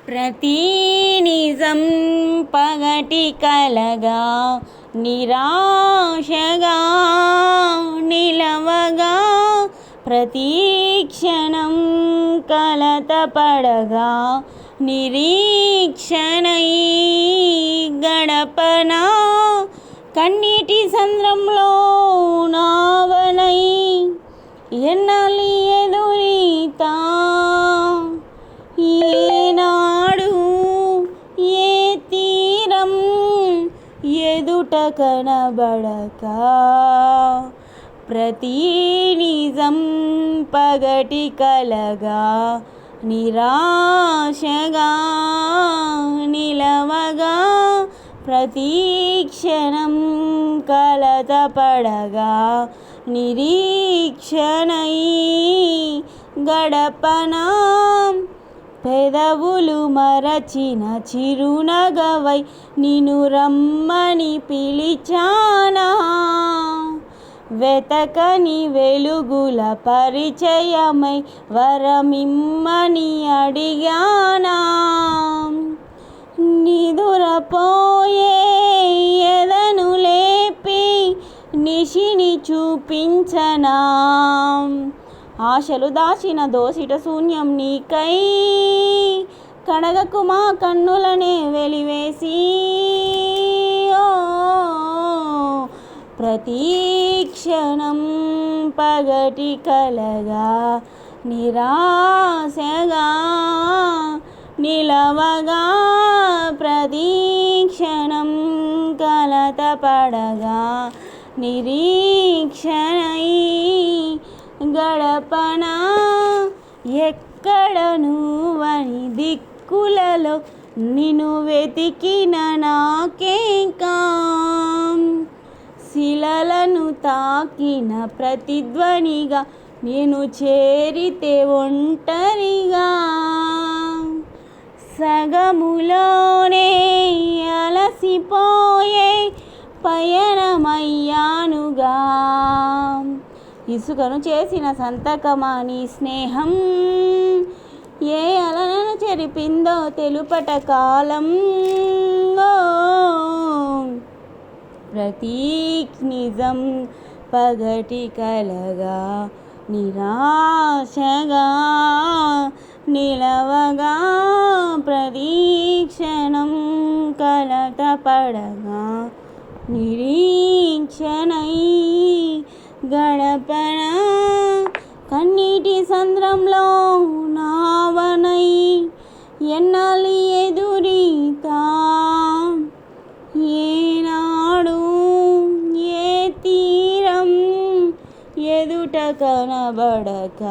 ప్రతి నిజం పగటి కలగా నిరాశగా నిలవగా ప్రతి క్షణం కలతపడగా నిరీక్షణై గడపన కన్నీటి సంద్రంలో నావనై ఎన్నాలి ఎదురీతా ఏనాడు ఏ తీరం ఎదుట కనబడక ప్రతి నిజం పగటి కలగా నిరాశగా నిలవగా ప్రతి క్షణం కలతపడగా నిరీక్షణై గడపన పెదవులు మరచిన చిరునగవై నిన్ను రమ్మని పిలిచానా వెతకని వెలుగుల పరిచయమై వరమిమ్మని అడిగానా నిదురపోయే ఎదను లేపి నిశిని చూపించనా ఆశలు దాచిన దోసిట శూన్యం నీకై కడగకు మా కన్నులనే వెలివేసి ప్రతి క్షణం పగటి కలగా నిరాశగా నిలవగా ప్రతి క్షణం కలతపడగా నిరీక్షణై గడపన ఎక్కడ నువ్వని దిక్కులలో నిన్ను వెతికిన నాకేకా శిలలను తాకిన ప్రతిధ్వనిగా నేను చేరితే ఒంటరిగా సగములోనే అలసిపోయే పయనమయ్యానుగా ఇసుకను చేసిన సంతకమా నీ స్నేహం ఏ అలలను చెరిపిందో తెలుపట కాలం ప్రతి నిజం పగటి కలగా నిరాశగా నిలవగా ప్రతి క్షణం కలతపడగా నిరీక్షణై గడపన కన్నీటి సంద్రంలో నావనై ఎన్నాలి ఎదురీతా ఏనాడు ఏ తీరం ఎదుట కనబడక